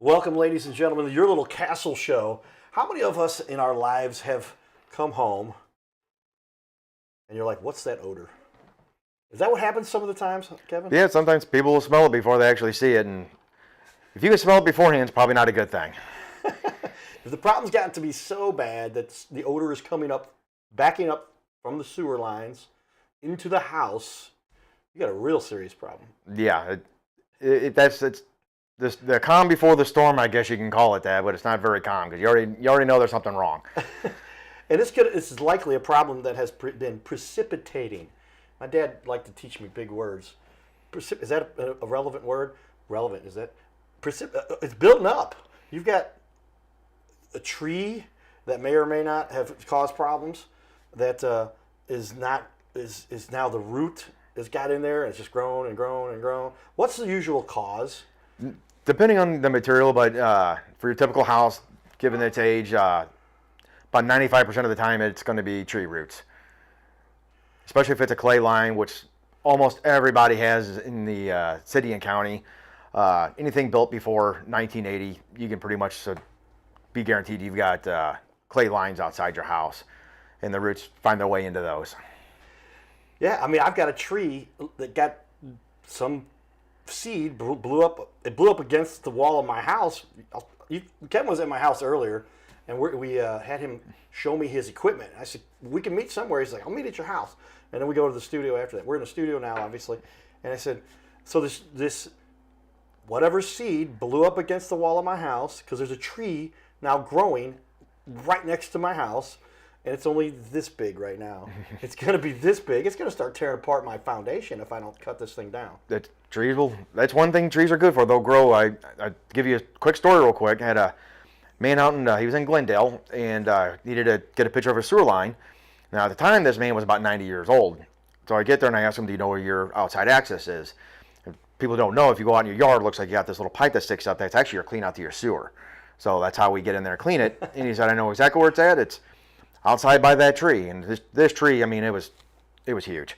Welcome, ladies and gentlemen, to your little castle show. How many of us in our lives have come home and you're like, what's that odor? Is that what happens some of the times, Kevin? Yeah, sometimes people will smell it before they actually see it, and if you can smell it beforehand, it's probably not a good thing. If the problem's gotten to be so bad that the odor is backing up from the sewer lines into the house, you got a real serious problem. Yeah, it's the calm before the storm, I guess you can call it that, but it's not very calm because you already know there's something wrong. And it's likely a problem that has been precipitating. My dad liked to teach me big words. Is that a relevant word? Relevant, is that? It's building up. You've got a tree that may or may not have caused problems that is now the root has got in there and it's just grown and grown and grown. What's the usual cause? Depending on the material, but for your typical house, given its age, about 95% of the time it's going to be tree roots. Especially if it's a clay line, which almost everybody has in the city and county. Anything built before 1980, you can pretty much be guaranteed you've got clay lines outside your house, and the roots find their way into those. Yeah, I mean, I've got a tree that got some seed blew up. It blew up against the wall of my house. Kevin was at my house earlier, and we had him show me his equipment. I said, we can meet somewhere. He's like, I'll meet at your house. And then we go to the studio after that. We're in the studio now, obviously. And I said, so this whatever seed blew up against the wall of my house because there's a tree now growing right next to my house, and it's only this big right now. It's going to be this big. It's going to start tearing apart my foundation if I don't cut this thing down. That's one thing trees are good for. They'll grow. I give you a quick story real quick. I had a man out he was in Glendale and needed to get a picture of a sewer line. Now at the time this man was about 90 years old. So I get there and I ask him, do you know where your outside access is? And people don't know, if you go out in your yard, it looks like you got this little pipe that sticks up. That's actually your clean out to your sewer. So that's how we get in there and clean it. And he said, I know exactly where it's at. It's outside by that tree. And this tree, I mean, it was huge.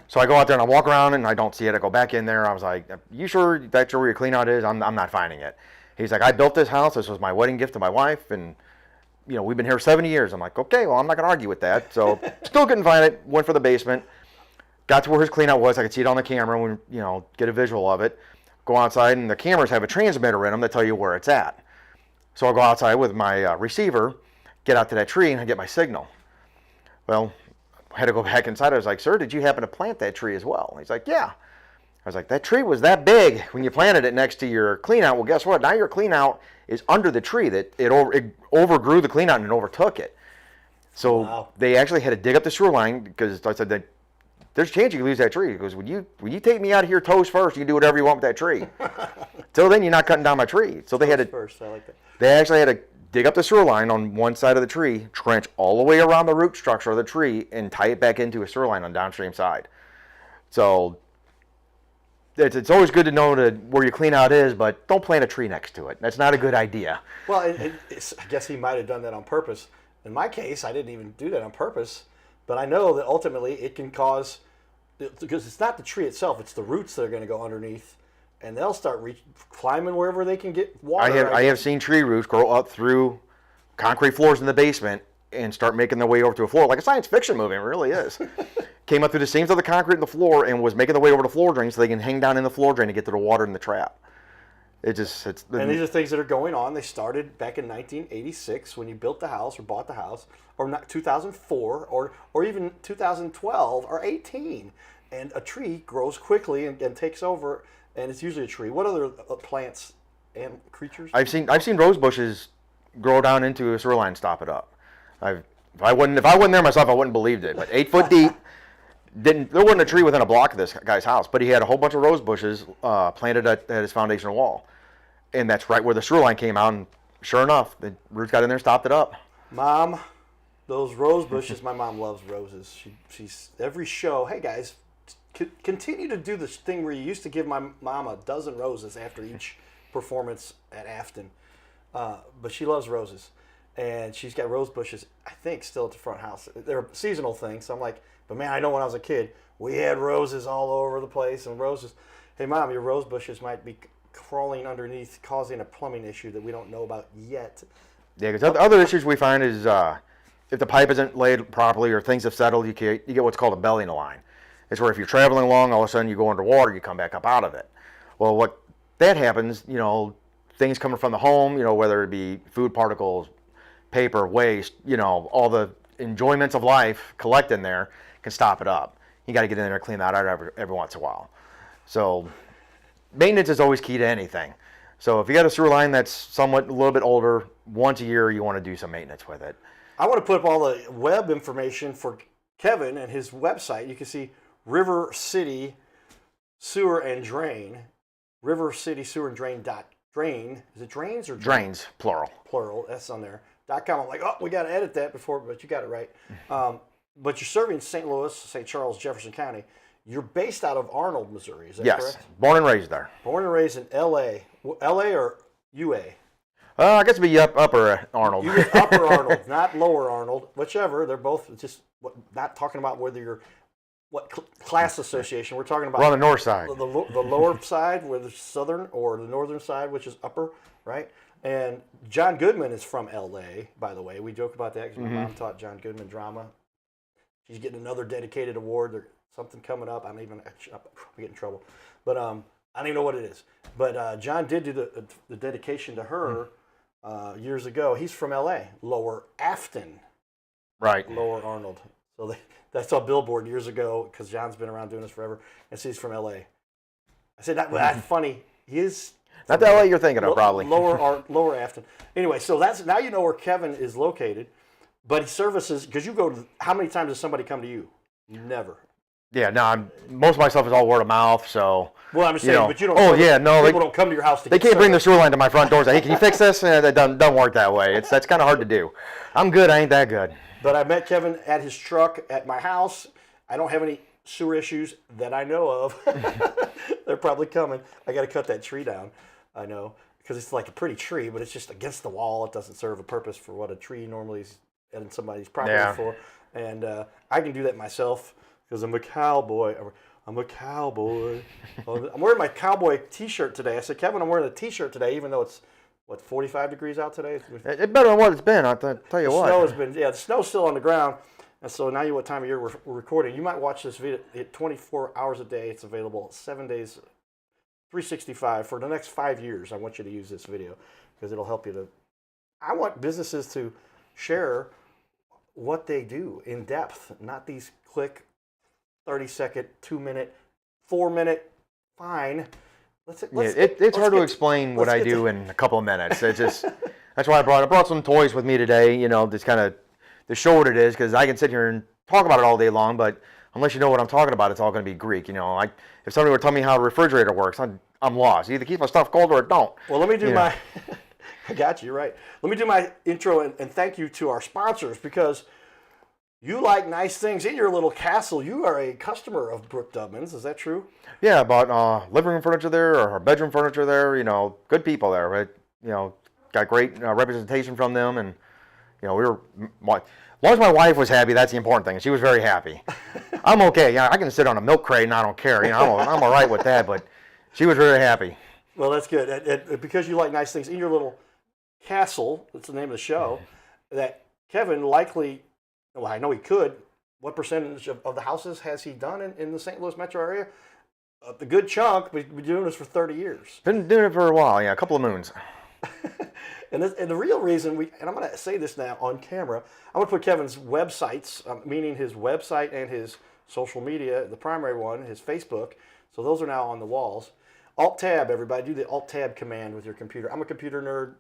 So I go out there and I walk around and I don't see it. I go back in there. I was like, you sure that's where your clean out is? I'm not finding it. He's like, I built this house. This was my wedding gift to my wife. And, you know, we've been here 70 years. I'm like, okay, well, I'm not going to argue with that. So still couldn't find it. Went for the basement. Got to where his clean out was. I could see it on the camera and, you know, get a visual of it. Go outside and the cameras have a transmitter in them that tell you where it's at. So I'll go outside with my receiver, get out to that tree and I get my signal. Well, I had to go back inside. I was like, sir, did you happen to plant that tree as well? He's like, yeah. I was like, that tree was that big when you planted it next to your clean out. Well, guess what? Now your clean out is under the tree. That it overgrew the clean out and overtook it. So wow. They actually had to dig up the sewer line because I said that there's a chance you could lose that tree. He goes, when you take me out of here toes first, you can do whatever you want with that tree. Till then, you're not cutting down my tree. So they had to first. I like that. They actually had to dig up the sewer line on one side of the tree, trench all the way around the root structure of the tree, and tie it back into a sewer line on the downstream side. So it's always good to know where your clean out is, but don't plant a tree next to it. That's not a good idea. Well, I guess he might have done that on purpose. In my case, I didn't even do that on purpose, but I know that ultimately it can cause, because it's not the tree itself, it's the roots that are going to go underneath, and they'll start climbing wherever they can get water. I have seen tree roots grow up through concrete floors in the basement and start making their way over to a floor, like a science fiction movie. It really is. Came up through the seams of the concrete in the floor and was making their way over the floor drain so they can hang down in the floor drain to get to the water in the trap. And these are things that are going on. They started back in 1986 when you built the house or bought the house, or not 2004, or even 2012 or 18. And a tree grows quickly and takes over, and it's usually a tree. What other plants and creatures? I've seen rose bushes grow down into a sewer line and stop it up. If I wasn't there myself, I wouldn't have believed it. But 8 foot deep. There wasn't a tree within a block of this guy's house, but he had a whole bunch of rose bushes planted at his foundation wall. And that's right where the sewer line came out, and sure enough, the roots got in there and stopped it up. Mom, those rose bushes, my mom loves roses. She's every show, hey guys, continue to do this thing where you used to give my mom a dozen roses after each performance at Afton. But she loves roses. And she's got rose bushes, I think, still at the front house. They're a seasonal thing, so I'm like, but man, I know when I was a kid, we had roses all over the place and roses. Hey, Mom, your rose bushes might be crawling underneath, causing a plumbing issue that we don't know about yet. Yeah, because other issues we find is if the pipe isn't laid properly or things have settled, you get what's called a belly in a line. It's where if you're traveling along, all of a sudden you go underwater, you come back up out of it. Well, what that happens, things coming from the home, whether it be food particles, paper, waste, all the enjoyments of life collect in there can stop it up. You got to get in there and clean that out every once in a while. So maintenance is always key to anything. So if you got a sewer line that's somewhat a little bit older, once a year you want to do some maintenance with it. I want to put up all the web information for Kevin and his website. You can see River City Sewer and Drain. River City Sewer and Drain. Is it drains or drains? Plural. Plural. That's on there. .com. I'm like, oh, we got to edit that before, but you got it right. But you're serving St. Louis, St. Charles, Jefferson County. You're based out of Arnold, Missouri. Is that correct? Yes. Born and raised there. Born and raised in L.A. L.A. or UA? I guess it'd be upper Arnold. You get upper Arnold, not lower Arnold. Whichever. They're both just not talking about whether you're what class association. We're talking about we're on the north side. The lower side, where the southern, or the northern side, which is upper, right? And John Goodman is from L.A., by the way. We joke about that because my mom taught John Goodman drama. She's getting another dedicated award. There's something coming up. I'm get in trouble. But I don't even know what it is. But John did do the dedication to her years ago. He's from L.A., Lower Afton. Right. Lower Arnold. So that's on Billboard years ago because John's been around doing this forever. And so he's from L.A. I said, that's funny. He is... Not the LA you're thinking of, probably. Lower Afton. Anyway, so now you know where Kevin is located, but he services, because you go to, how many times does somebody come to you? Never. Yeah, no, most of my stuff is all word of mouth, so. Well, I'm saying, but you don't. Oh, yeah, no. People don't come to your house to They can't bring the sewer line to my front door and say, hey, can you fix this? That doesn't work that way. That's kind of hard to do. I'm good, I ain't that good. But I met Kevin at his truck at my house. I don't have any sewer issues that I know of. They're probably coming. I got to cut that tree down. I know, because it's like a pretty tree, but it's just against the wall. It doesn't serve a purpose for what a tree normally is in somebody's property for. And I can do that myself because I'm a cowboy. I'm wearing my cowboy T-shirt today. I said, Kevin, I'm wearing a T-shirt today, even though it's, 45 degrees out today? It's better than what it's been, I'll tell you what. The snow's still on the ground. And so now you know what time of year we're recording. You might watch this video 24 hours a day. It's available 7 days 365 for the next 5 years. I want you to use this video because it'll help you to. I want businesses to share what they do in depth, not these quick 30-second, 2-minute, 4-minute. Fine. It's hard to explain what I do in a couple of minutes. It's just that's why I brought some toys with me today. Just kind of to show what it is, because I can sit here and talk about it all day long, but unless you know what I'm talking about, it's all going to be Greek. If somebody were to tell me how a refrigerator works, I'm lost. You either keep my stuff cold or it don't. Well, let me do my... I got you, you're right. Let me do my intro and thank you to our sponsors, because you like nice things in your little castle. You are a customer of Brooke Dubman's. Is that true? Yeah, I bought living room furniture there, or bedroom furniture there. Good people there. Right? Got great representation from them, and we were... As long as my wife was happy, that's the important thing. She was very happy. I'm okay. I can sit on a milk crate and I don't care. I'm all right with that, but she was very happy. Well, that's good. And because you like nice things in your little castle, that's the name of the show, that Kevin likely, well, I know he could, what percentage of the houses has he done in the St. Louis metro area? A good chunk, but he's been doing this for 30 years. Been doing it for a while, a couple of moons. And the real reason and I'm going to say this now on camera, I'm going to put Kevin's websites, meaning his website and his social media, the primary one, his Facebook. So those are now on the walls. Alt-Tab, everybody. Do the Alt-Tab command with your computer. I'm a computer nerd.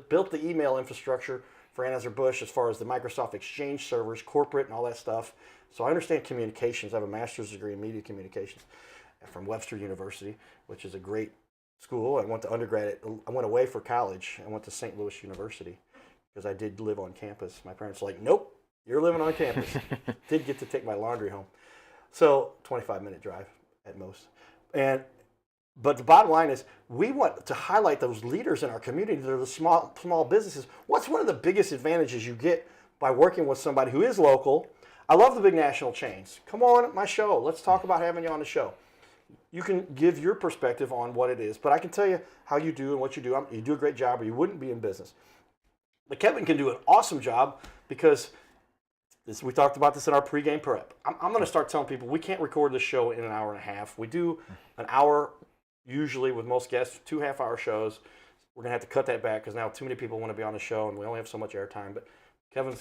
Built the email infrastructure for Anheuser-Busch as far as the Microsoft Exchange servers, corporate and all that stuff. So I understand communications. I have a master's degree in media communications from Webster University, which is a great school. I went to undergrad. I went away for college. I went to St. Louis University because I did live on campus. My parents were like, nope, you're living on campus. Did get to take my laundry home. So 25-minute drive at most. But the bottom line is we want to highlight those leaders in our community. They're the small businesses. What's one of the biggest advantages you get by working with somebody who is local? I love the big national chains. Come on my show. Let's talk about having you on the show. you can give your perspective on what it is. But I can tell you how you do and what you do. You do a great job, or you wouldn't be in business. But Kevin can do an awesome job because we talked about this in our pregame prep. I'm going to start telling people we can't record this show in an hour and a half. We do an hour usually with most guests, 2 half-hour shows. We're going to have to cut that back because now too many people want to be on the show and we only have so much airtime. But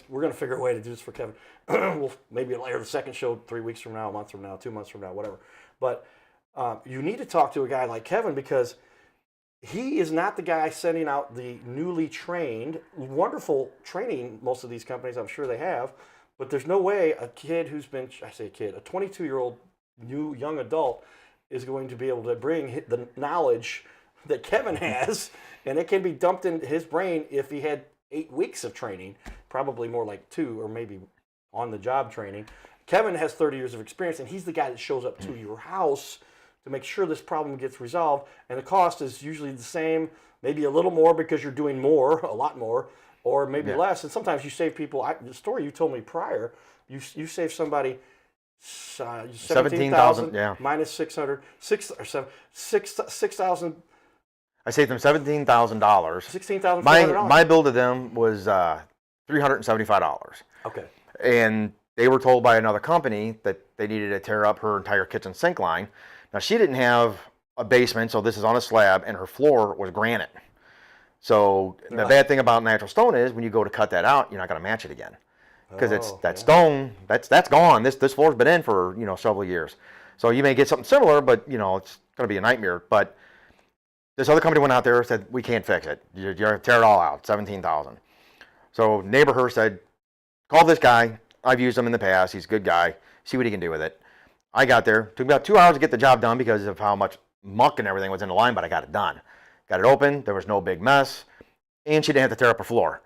we're going to figure a way to do this for Kevin. We'll maybe air the second show 3 weeks from now, a month from now, 2 months from now, whatever. But you need to talk to a guy like Kevin because he is not the guy sending out the newly trained, wonderful training most of these companies, I'm sure they have, but there's no way a kid who's been, I say a kid, a 22-year-old new young adult is going to be able to bring the knowledge that Kevin has, and it can be dumped into his brain if he had 8 weeks of training, probably more like 2 or maybe on-the-job training. Kevin has 30 years of experience, and he's the guy that shows up to your house to make sure this problem gets resolved, and the cost is usually the same, maybe a little more because you're doing more, a lot more, or maybe less. And sometimes you save people. The story you told me prior, you save somebody 17,000 minus 600, 6,000. I saved them $17,000. $16,400. My bill to them was $375. Okay. And they were told by another company that they needed to tear up her entire kitchen sink line. Now, she didn't have a basement, so this is on a slab, and her floor was granite. So the bad thing about natural stone is when you go to cut that out, you're not going to match it again. Because stone, that's gone. This floor's been in for, several years. So you may get something similar, but, it's going to be a nightmare. But this other company went out there and said, we can't fix it. You're going to tear it all out, $17,000. So neighbor her said, call this guy. I've used him in the past. He's a good guy. See what he can do with it. I got there. Took about 2 hours to get the job done because of how much muck and everything was in the line, but I got it done. Got it open. There was no big mess. And she didn't have to tear up her floor.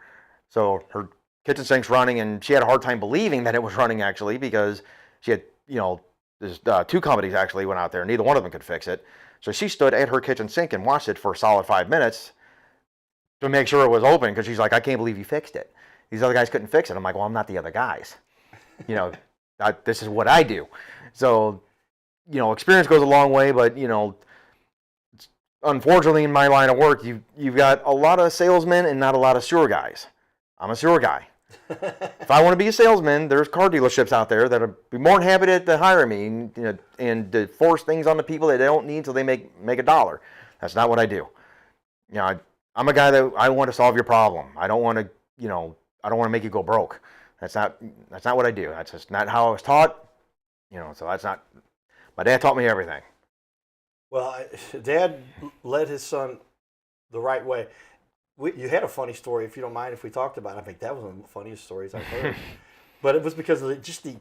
So her kitchen sink's running, and she had a hard time believing that it was running, actually, because she had, there's 2 companies actually went out there. Neither one of them could fix it. So she stood at her kitchen sink and watched it for a solid 5 minutes to make sure it was open, because she's like, I can't believe you fixed it. These other guys couldn't fix it. I'm like, well, I'm not the other guys. This is what I do. So, experience goes a long way, but, unfortunately in my line of work, you've got a lot of salesmen and not a lot of sewer guys. I'm a sewer guy. If I want to be a salesman, there's car dealerships out there that would be more than happy to hire me and to force things on the people that they don't need so they make a dollar. That's not what I do. I'm a guy that I want to solve your problem. I don't want to, I don't want to make you go broke. That's not what I do. That's just not how I was taught. So that's not. My dad taught me everything. Well, Dad led his son the right way. You had a funny story, if you don't mind, if we talked about it. I think that was one of the funniest stories I've heard. But it was because of just the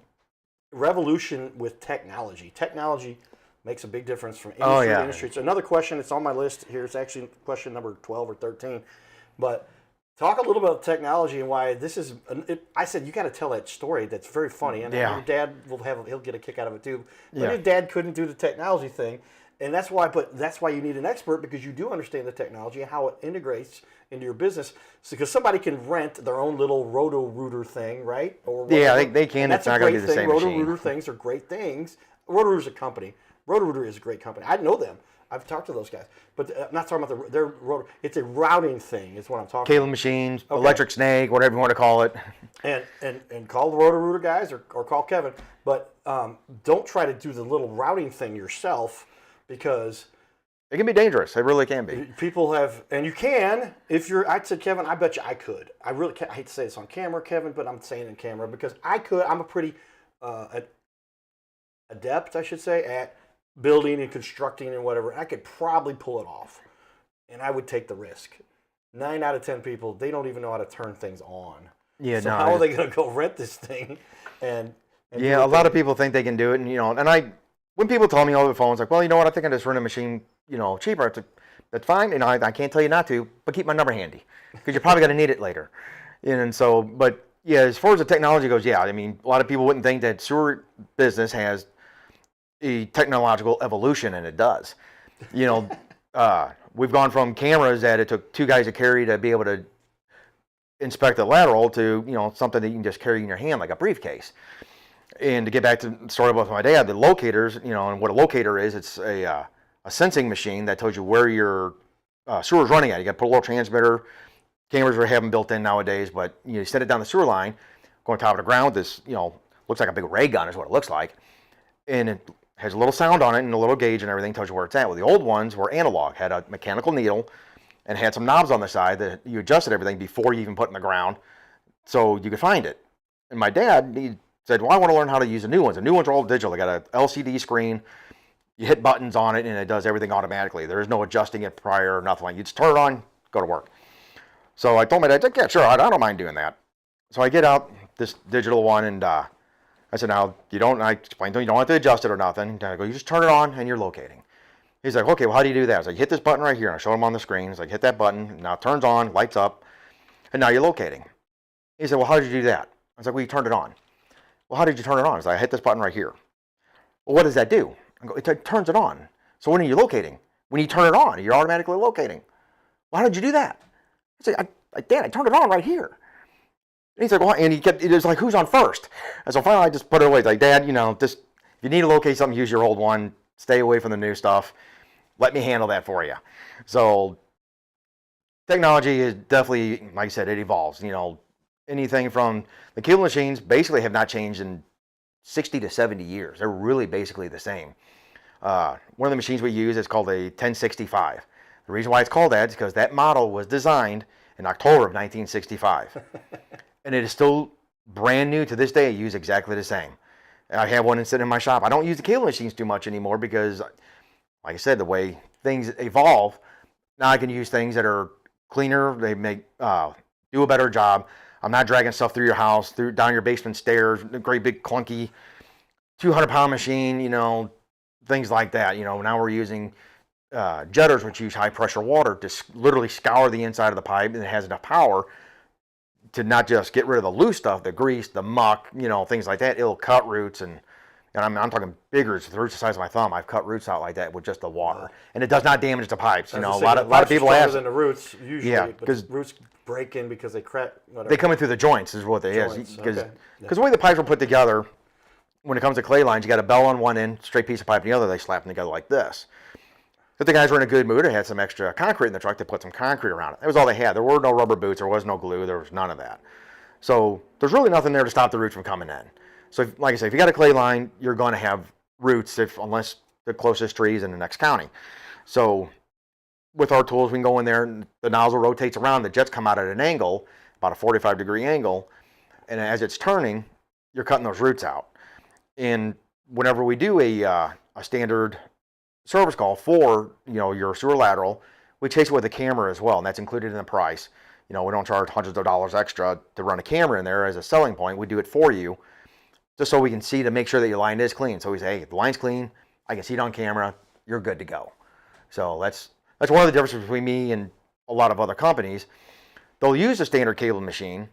revolution with technology. Technology makes a big difference from industry to industry. It's another question. It's on my list here. It's actually question number 12 or 13. But talk a little about technology and why this is. I said you got to tell that story. That's very funny, and your dad he'll get a kick out of it too. But your dad couldn't do the technology thing, and that's why. But that's why you need an expert, because you do understand the technology and how it integrates into your business. Because somebody can rent their own little Roto-Rooter thing, right? Or whatever. They can. It's not going to be the same machine. Roto-Rooter things are great things. Roto-Rooter's a company. Roto-Rooter is a great company. I know them. I've talked to those guys, but I'm not talking about their rotor. It's a routing thing. Is what I'm talking Cable about. Machines, electric snake, whatever you want to call it. And call the Roto-Rooter guys or call Kevin, but don't try to do the little routing thing yourself, because it can be dangerous. It really can be. People have, and you can, if you're. I said, Kevin, I bet you I could. I really can't. I hate to say this on camera, Kevin, but I'm saying it in camera because I could. I'm a pretty adept, I should say, at building and constructing and whatever. I could probably pull it off, and I would take the risk. 9 out of 10 people, they don't even know how to turn things on. Yeah, so how are they going to go rent this thing? And a lot of people think they can do it, and when people tell me over the phone, it's like, well, you know what, I think I just rent a machine, cheaper. It's like, that's fine, I can't tell you not to, but keep my number handy, because you're probably going to need it later. And so, but yeah, as far as the technology goes, a lot of people wouldn't think that sewer business has a technological evolution, and it does. We've gone from cameras that it took 2 guys to carry to be able to inspect the lateral to something that you can just carry in your hand like a briefcase. And to get back to the story about my dad, the locators, and what a locator is, it's a sensing machine that tells you where your sewer's running at. You got to put a little transmitter. Cameras are having built in nowadays, but you set it down the sewer line, going top of the ground. This, looks like a big ray gun is what it looks like, and it has a little sound on it and a little gauge and everything tells you where it's at. Well, the old ones were analog, had a mechanical needle, and had some knobs on the side that you adjusted everything before you even put it in the ground, so you could find it. And my dad, he said, well, I want to learn how to use the new ones. The new ones are all digital. They got an LCD screen. You hit buttons on it, and it does everything automatically. There is no adjusting it prior or nothing. Like, you just turn it on, go to work. So I told my dad, yeah, sure, I don't mind doing that. So I get out this digital one, and I said, now, I explained to him, you don't have to adjust it or nothing. And I go, you just turn it on, and you're locating. He's like, okay, well, how do you do that? I was like, hit this button right here. And I showed him on the screen. He's like, hit that button. Now it turns on, lights up, and now you're locating. He said, well, how did you do that? I was like, well, you turned it on. Well, how did you turn it on? I was like, I hit this button right here. Well, what does that do? I go, it turns it on. So when are you locating? When you turn it on, you're automatically locating. Well, how did you do that? I said, Dad, I turned it on right here. And he's like, well, and it was like, who's on first? And so finally I just put it away. It's like, Dad, just, if you need to locate something, use your old one. Stay away from the new stuff. Let me handle that for you. So technology is definitely, like I said, it evolves. Anything from the cable machines basically have not changed in 60 to 70 years. They're really basically the same. One of the machines we use is called a 1065. The reason why it's called that is because that model was designed in October of 1965. And it is still brand new to this day. I use exactly the same. And I have one sitting in my shop. I don't use the cable machines too much anymore because, like I said, the way things evolve, now I can use things that are cleaner. They make do a better job. I'm not dragging stuff through your house, down your basement stairs, a great big clunky 200-pound machine, things like that. Now we're using jetters, which use high pressure water to literally scour the inside of the pipe, and it has enough power to not just get rid of the loose stuff, the grease, the muck, things like that. It'll cut roots, and I'm talking big roots, the roots the size of my thumb. I've cut roots out like that with just the water, and it does not damage the pipes. A lot of people ask. Than the roots usually, yeah, because roots break in because they crack. Whatever. They come in through the joints, is what they is. Because okay. The way the pipes are put together, when it comes to clay lines, you got a bell on one end, straight piece of pipe on the other. They slap them together like this. If the guys were in a good mood, they had some extra concrete in the truck. They put some concrete around it. That was all they had. There were no rubber boots. There was no glue. There was none of that. So there's really nothing there to stop the roots from coming in. So like I say, if you got a clay line, you're going to have roots unless the closest tree is in the next county. So with our tools, we can go in there, and the nozzle rotates around. The jets come out at an angle, about a 45-degree angle, and as it's turning, you're cutting those roots out. And whenever we do a standard service call for your sewer lateral, we chase it with a camera as well, and that's included in the price. We don't charge hundreds of dollars extra to run a camera in there as a selling point. We do it for you, just so we can see to make sure that your line is clean. So we say, hey, the line's clean. I can see it on camera. You're good to go. So that's one of the differences between me and a lot of other companies. They'll use a standard cable machine,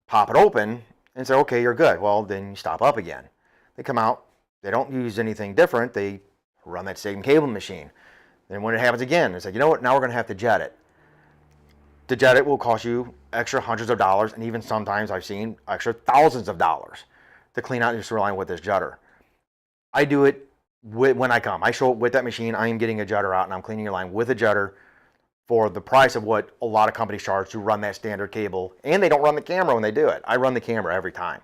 pop it open, and say, okay, you're good. Well, then you stop up again. They come out. They don't use anything different. They run that same cable machine. Then when it happens again, it's like, you know what? Now we're going to have to jet it. To jet it will cost you extra hundreds of dollars, and even sometimes I've seen extra thousands of dollars to clean out your sewer line with this jetter. I do it when I come. I show up with that machine. I am getting a jetter out, and I'm cleaning your line with a jetter for the price of what a lot of companies charge to run that standard cable, and they don't run the camera when they do it. I run the camera every time.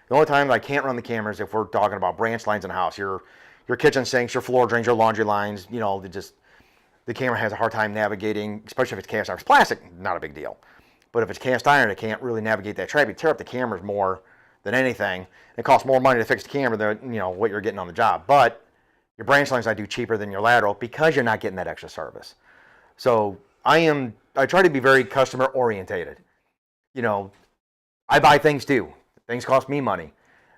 The only time I can't run the camera is if we're talking about branch lines in the house. Your kitchen sinks, your floor drains, your laundry lines, the camera has a hard time navigating, especially if it's cast iron. If it's plastic, not a big deal. But if it's cast iron, it can't really navigate that track. You tear up the cameras more than anything. It costs more money to fix the camera than what you're getting on the job. But your branch lines I do cheaper than your lateral because you're not getting that extra service. So I try to be very customer orientated. I buy things too. Things cost me money.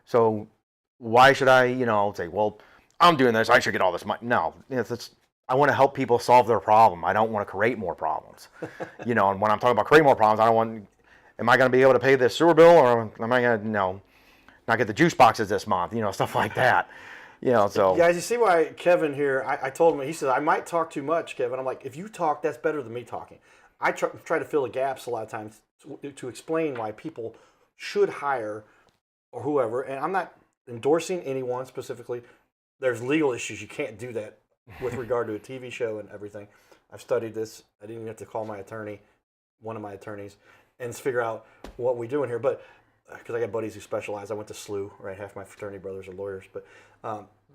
So why should I, say, well, I'm doing this, I should get all this money. No, I want to help people solve their problem. I don't want to create more problems. And when I'm talking about creating more problems, am I going to be able to pay this sewer bill, or am I going to, not get the juice boxes this month, stuff like that. So. Guys, you see why Kevin here, I told him, he said, I might talk too much, Kevin. I'm like, if you talk, that's better than me talking. I try to fill the gaps a lot of times to explain why people should hire or whoever, and I'm not endorsing anyone specifically. There's legal issues. You can't do that with regard to a TV show and everything. I've studied this. I didn't even have to call my attorney, one of my attorneys, and figure out what we do in here. But because I got buddies who specialize, I went to SLU, right? Half my fraternity brothers are lawyers. But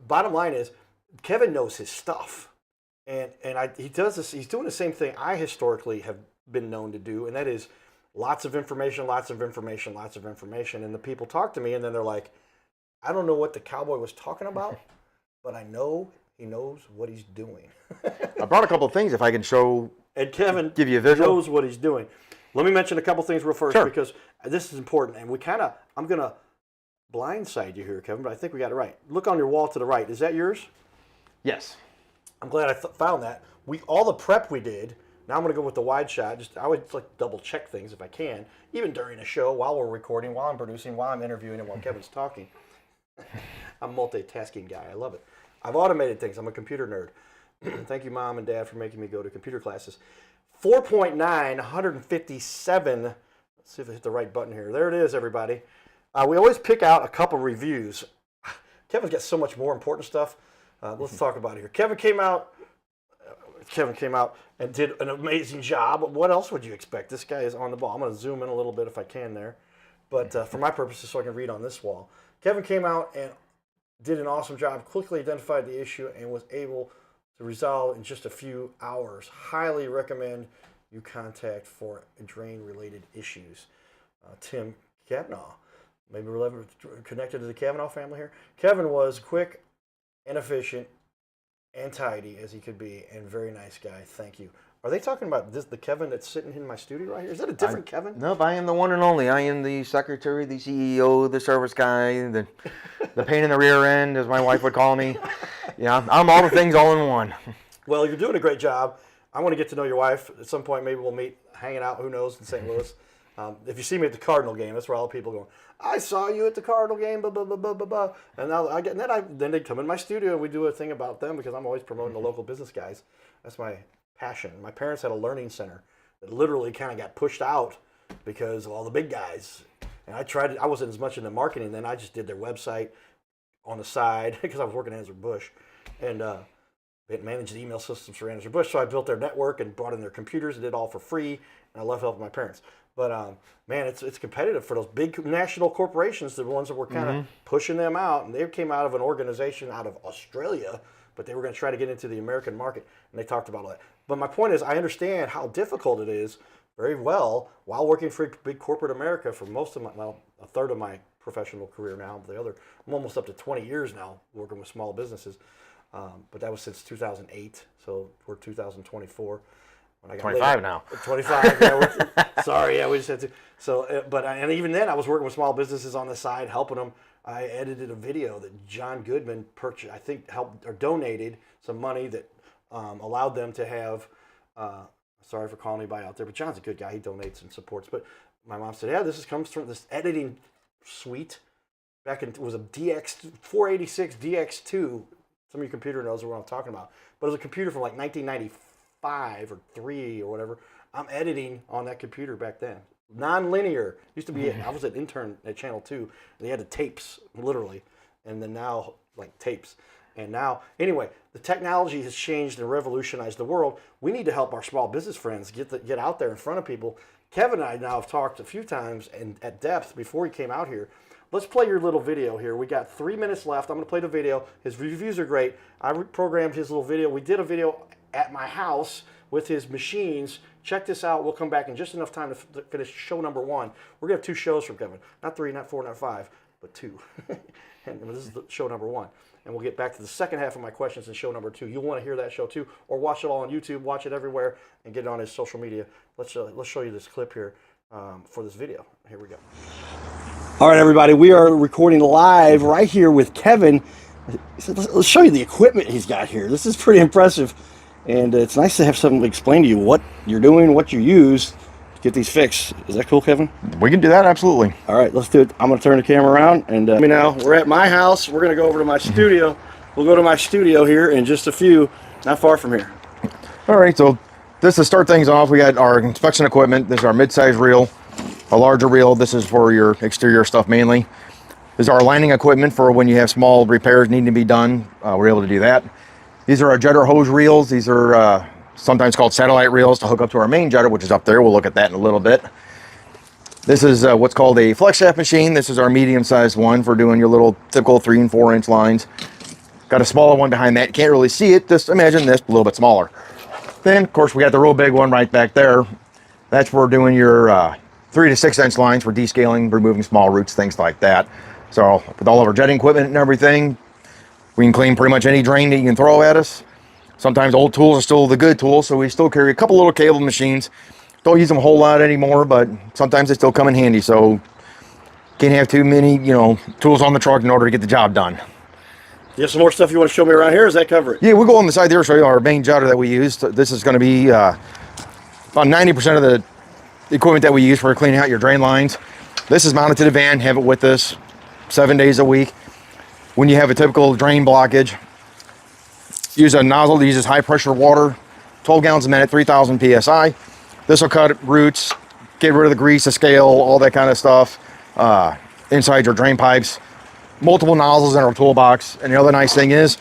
bottom line is, Kevin knows his stuff, and he does this. He's doing the same thing I historically have been known to do, and that is lots of information, lots of information, lots of information. And the people talk to me, and then they're like, I don't know what the cowboy was talking about, but I know he knows what he's doing. I brought a couple of things if I can show. And Kevin give you a visual. Knows what he's doing. Let me mention a couple things real first, because this is important. And I'm going to blindside you here, Kevin, but I think we got it right. Look on your wall to the right. Is that yours? Yes. I'm glad I found that. All the prep we did. Now I'm going to go with the wide shot. I would like double check things if I can, even during a show, while we're recording, while I'm producing, while I'm interviewing, and while Kevin's talking. I'm a multitasking guy. I love it. I've automated things. I'm a computer nerd. Thank you, Mom and Dad, for making me go to computer classes. 4.9, 157. Let's see if I hit the right button here. There it is, everybody. We always pick out a couple reviews. Kevin's got so much more important stuff. Let's talk about it here. Kevin came out and did an amazing job. What else would you expect? This guy is on the ball. I'm going to zoom in a little bit if I can there. But for my purposes, so I can read on this wall. Kevin came out and did an awesome job, quickly identified the issue, and was able to resolve in just a few hours. Highly recommend you contact for drain-related issues. Tim Kavanaugh. Maybe we're connected to the Kavanaugh family here. Kevin was quick and efficient and tidy as he could be, and very nice guy. Thank you. Are they talking about the Kevin that's sitting in my studio right here? Is that a different Kevin? Nope, I am the one and only. I am the secretary, the CEO, the service guy, the pain in the rear end, as my wife would call me. Yeah, I'm all the things all in one. Well, you're doing a great job. I want to get to know your wife. At some point, maybe we'll meet, hanging out, who knows, in St. Louis. If you see me at the Cardinal game, that's where all the people go, I saw you at the Cardinal game, blah, blah, blah, blah, blah, blah. And then they come in my studio and we do a thing about them, because I'm always promoting the local business guys. That's my passion. My parents had a learning center that literally kind of got pushed out because of all the big guys. And I wasn't as much into marketing then. I just did their website on the side because I was working at Anheuser-Busch. And managed the email systems for Anheuser-Busch. So I built their network and brought in their computers and did it all for free. And I love helping my parents. But man, it's competitive for those big national corporations, the ones that were kind of pushing them out. And they came out of an organization out of Australia, but they were going to try to get into the American market. And they talked about all that. But my point is, I understand how difficult it is very well while working for big corporate America for most of a third of my professional career now. I'm almost up to 20 years now working with small businesses. But that was since 2008, so we're 2024. When I got 25 now. 25. Yeah, sorry, yeah, we just had to. So, and even then, I was working with small businesses on the side, helping them. I edited a video that John Goodman purchased. I think helped or donated some money that allowed them to have. Sorry for calling anybody out there, but John's a good guy. He donates and supports. But my mom said, "Yeah, comes from this editing suite. Back in it was a DX 486 DX2. Some of your computer knows what I'm talking about. But it was a computer from like 1995 or 3 or whatever. I'm editing on that computer back then. Non-linear. Used to be, I was an intern at Channel 2. And they had the tapes, literally. And then now, like tapes. And now, anyway, the technology has changed and revolutionized the world. We need to help our small business friends get out there in front of people. Kevin and I now have talked a few times and at depth before he came out here. Let's play your little video here. We got 3 minutes left. I'm going to play the video. His reviews are great. I programmed his little video. We did a video at my house with his machines. Check this out. We'll come back in just enough time to finish show number 1. We're going to have 2 shows from Kevin. Not 3, not 4, not 5, but 2. And this is the show number 1. And we'll get back to the second half of my questions in show number 2. You'll want to hear that show too, or watch it all on YouTube, watch it everywhere, and get it on his social media. Let's show you this clip here for this video. Here we go. All right, everybody, we are recording live right here with Kevin. Let's show you the equipment he's got here. This is pretty impressive, and it's nice to have something to explain to you what you're doing, what you use to get these fixed. Is that cool, Kevin? We can do that, absolutely. All right, let's do it. I'm going to turn the camera around, and now we're at my house. We're going to go over to my studio. We'll go to my studio here in just a few, not far from here. All right, so this to start things off, we got our inspection equipment. This is our mid-size reel. A larger reel, this is for your exterior stuff mainly. This is our lining equipment for when you have small repairs needing to be done. We're able to do that. These are our jetter hose reels. These are sometimes called satellite reels to hook up to our main jetter, which is up there. We'll look at that in a little bit. This is what's called a flex shaft machine. This is our medium-sized one for doing your little typical 3 and 4 inch lines. Got a smaller one behind that. You can't really see it. Just imagine this, a little bit smaller. Then, of course, we got the real big one right back there. That's for doing your 3 to 6 inch lines for descaling, removing small roots, things like that. So with all of our jetting equipment and everything, we can clean pretty much any drain that you can throw at us. Sometimes old tools are still the good tools, so we still carry a couple little cable machines. Don't use them a whole lot anymore, but sometimes they still come in handy. So can't have too many, tools on the truck in order to get the job done. You have some more stuff you want to show me around here? Or does that cover it? Yeah, we'll go on the side there, show you our main jetter that we use. This is going to be about 90% of the equipment that we use for cleaning out your drain lines. This is mounted to the van, have it with us 7 days a week. When you have a typical drain blockage, use a nozzle that uses high pressure water, 12 gallons a minute, 3,000 PSI. This will cut roots, get rid of the grease, the scale, all that kind of stuff inside your drain pipes. Multiple nozzles in our toolbox. And the other nice thing is,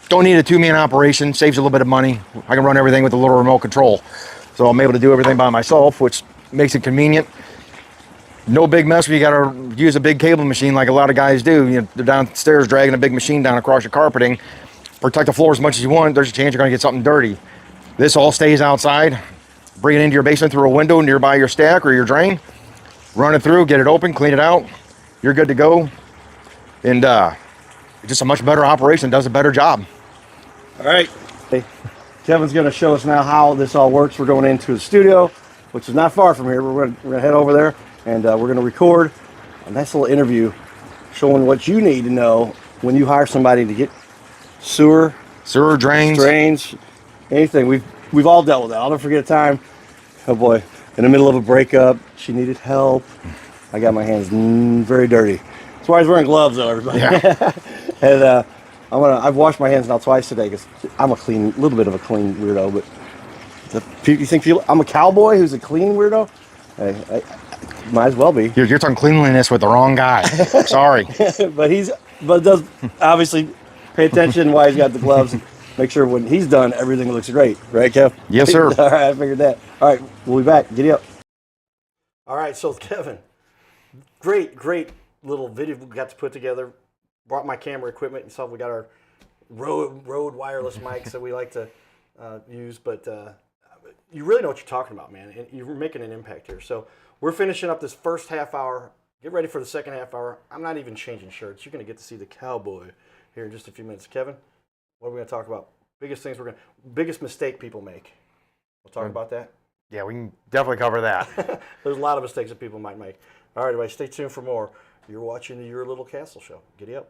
don't need a 2-man operation, saves you a little bit of money. I can run everything with a little remote control. So I'm able to do everything by myself, which makes it convenient. No big mess when you gotta use a big cable machine like a lot of guys do. They're downstairs dragging a big machine down across your carpeting. Protect the floor as much as you want, there's a chance you're gonna get something dirty. This all stays outside. Bring it into your basement through a window nearby your stack or your drain. Run it through, get it open, clean it out. You're good to go. And it's just a much better operation, does a better job. All right. Hey, Kevin's going to show us now how this all works. We're going into the studio, which is not far from here. We're going to head over there, and we're going to record a nice little interview showing what you need to know when you hire somebody to get sewer drains, anything. We've all dealt with that. I'll never forget a time, oh boy, in the middle of a breakup, she needed help. I got my hands very dirty. That's why I was wearing gloves, though, everybody. Yeah. And I've washed my hands now twice today because I'm a little bit of a clean weirdo. But you think I'm a cowboy who's a clean weirdo? I might as well be. You're talking cleanliness with the wrong guy. Sorry. but does obviously pay attention while he's got the gloves. Make sure when he's done, everything looks great. Right, Kev? Yes, sir. All right, I figured that. All right, we'll be back. Giddy up. All right, so Kevin, great little video we got to put together. Brought my camera equipment and stuff. We got our Rode wireless mics that we like to use, but you really know what you're talking about, man. And you're making an impact here. So we're finishing up this first half hour. Get ready for the second half hour. I'm not even changing shirts. You're going to get to see the cowboy here in just a few minutes. Kevin, what are we going to talk about? Biggest mistake people make. We'll talk about that. Yeah, we can definitely cover that. There's a lot of mistakes that people might make. All right, everybody, stay tuned for more. You're watching the Your Little Castle Show. Giddy up.